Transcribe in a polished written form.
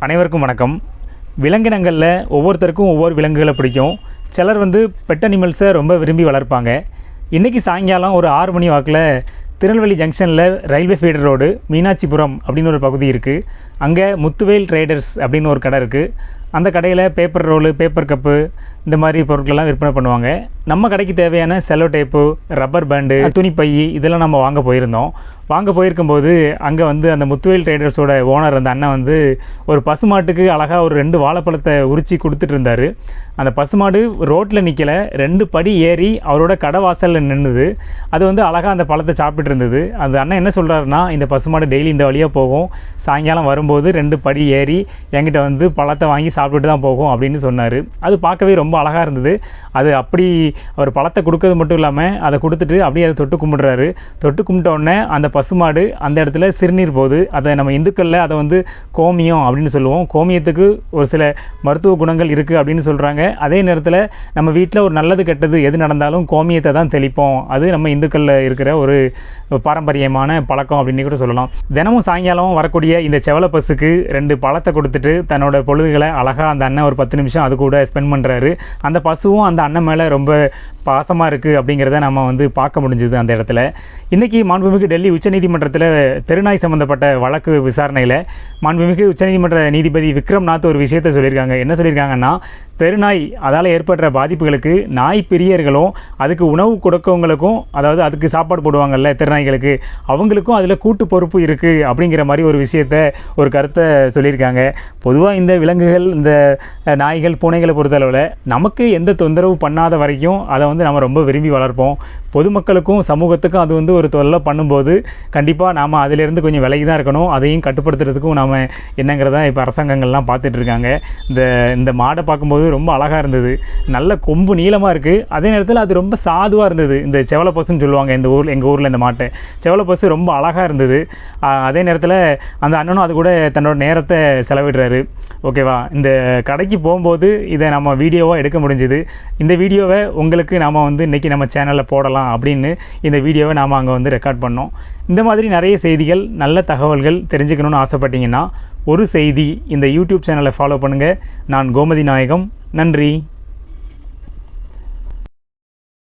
அனைவருக்கும் வணக்கம். விலங்கினங்களில் ஒவ்வொருத்தருக்கும் ஒவ்வொரு விலங்குகளை பிடிக்கும். சிலர் பெட் அனிமல்ஸை ரொம்ப விரும்பி வளர்ப்பாங்க. இன்றைக்கி சாயங்காலம் ஒரு 6 மணி வாக்கில் திருநெல்வேலி ஜங்ஷனில் ரயில்வே ஃபீடர் ரோடு மீனாட்சிபுரம் அப்படின்னு ஒரு பகுதி இருக்குது. அங்கே முத்துவேல் ட்ரேடர்ஸ் அப்படின்னு ஒரு கடை இருக்குது. அந்த கடையில் பேப்பர் ரோலு, பேப்பர் கப்பு இந்த மாதிரி பொருட்கள்லாம் விற்பனை பண்ணுவாங்க. நம்ம கடைக்கு தேவையான செல்லோ டேப்பு, ரப்பர் பேண்டு, துணிப்பை இதெல்லாம் நம்ம வாங்க போயிருந்தோம். வாங்க போயிருக்கும்போது அங்கே அந்த முத்துவேல் ட்ரேடர்ஸோட ஓனர் அந்த அண்ணன் ஒரு பசுமாட்டுக்கு அழகாக ஒரு 2 வாழைப்பழத்தை உரித்து கொடுத்துட்டு இருந்தார். அந்த பசுமாடு ரோட்டில் நிற்கலை, 2 படி ஏறி அவரோட கடை வாசலில் நின்றுது. அது அழகாக அந்த பழத்தை சாப்பிட்டு இருந்தது. அந்த அண்ணன் என்ன சொல்கிறாருன்னா, இந்த பசுமாடு டெய்லி இந்த வழியாக போகும், சாயங்காலம் வரும்போது 2 படி ஏறி என்கிட்ட பழத்தை வாங்கி சாப்பிட்டுட்டு தான் போகும் அப்படின்னு சொன்னார். அது பார்க்கவே ரொம்ப அழகாக இருந்தது. அது அப்படி அவர் பழத்தை கொடுக்கறது மட்டும் இல்லாமல் அதை கொடுத்துட்டு அப்படியே அதை தொட்டு கும்பிடுறாரு. தொட்டு கும்பிட்ட உடனே அந்த பசுமாடு அந்த இடத்துல சிறுநீர் போகுது. அதை நம்ம இந்துக்களில் அதை கோமியம் அப்படின்னு சொல்லுவோம். கோமியத்துக்கு ஒரு சில மருத்துவ குணங்கள் இருக்குது அப்படின்னு சொல்கிறாங்க. அதே நேரத்தில் நம்ம வீட்டில் ஒரு நல்லது கெட்டது எது நடந்தாலும் கோமியத்தை தான் தெளிப்போம். அது நம்ம இந்துக்களில் இருக்கிற ஒரு பாரம்பரியமான பழக்கம் அப்படின்னு கூட சொல்லலாம். தினமும் சாயங்காலம் வரக்கூடிய இந்த செவல பசுக்கு 2 பழத்தை கொடுத்துட்டு தன்னோட பொழுதுகளை அழகாக அந்த அண்ணன் ஒரு 10 நிமிஷம் அது கூட ஸ்பெண்ட் பண்ணுறாரு. அந்த பசுவும் அந்த அண்ணன் மேலே ரொம்ப பாசமாக இருக்குது அப்படிங்கிறத நம்ம பார்க்க முடிஞ்சுது அந்த இடத்துல. இன்றைக்கி மாண்புமிகு டெல்லி உச்சநீதிமன்றத்தில் தெருநாய் சம்மந்தப்பட்ட வழக்கு விசாரணையில் மாண்புமிகு உச்சநீதிமன்ற நீதிபதி விக்ரம்நாத் ஒரு விஷயத்தை சொல்லியிருக்காங்க. என்ன சொல்லியிருக்காங்கன்னா, தெருநாய் அதால் ஏற்படுற பாதிப்புகளுக்கு நாய் பிரியர்களும் அதுக்கு உணவு கொடுக்கவங்களுக்கும், அதாவது அதுக்கு சாப்பாடு போடுவாங்கள்ல தெருநாய்களுக்கு, அவங்களுக்கும் அதில் கூட்டு பொறுப்பு இருக்குது அப்படிங்கிற மாதிரி ஒரு விஷயத்தை ஒரு கருத்தை சொல்லியிருக்காங்க. பொதுவாக இந்த விலங்குகள், இந்த நாய்கள், பூனைகளை பொறுத்தளவில் நமக்கு எந்த தொந்தரவு பண்ணாத வரைக்கும் அதை நம்ம ரொம்ப விரும்பி வளர்ப்போம். பொதுமக்களுக்கும் சமூகத்துக்கும் அது ஒரு தொல்லை பண்ணும்போது கண்டிப்பாக நாம் அதிலேருந்து கொஞ்சம் விலகி தான் இருக்கணும். அதையும் கட்டுப்படுத்துறதுக்கும் நாம் என்னங்கிறத இப்போ அரசாங்கங்கள்லாம் பார்த்துட்ருக்காங்க. இந்த மாடை பார்க்கும்போது ரொம்ப அழகாக இருந்தது. நல்ல கொம்பு நீளமாக இருக்குது. அதே நேரத்தில் அது ரொம்ப சாதுவாக இருந்தது. இந்த செவல பசுன்னு சொல்லுவாங்க எங்கள் ஊரில் இந்த மாட்டை. செவல பசு ரொம்ப அழகாக இருந்தது. அதே நேரத்தில் அந்த அண்ணனும் அது கூட தன்னோட நேரத்தை செலவிடுறாரு. ஓகேவா? இந்த கடைக்கு போகும்போது இதை நம்ம வீடியோவாக எடுக்க முடிஞ்சுது. இந்த வீடியோவை உங்களுக்கு நாம் இன்றைக்கி நம்ம சேனலில் போடலாம் அப்படின்னு இந்த வீடியோவை நாம் அங்கே ரெக்கார்ட் பண்ணோம். இந்த மாதிரி நிறைய செய்திகள், நல்ல தகவல்கள் தெரிஞ்சுக்கணுன்னு ஆசைப்பட்டீங்கன்னா ஒரு செய்தி இந்த யூடியூப் சேனலை ஃபாலோ பண்ணுங்கள். நான் கோமதி நாயகம். நன்றி.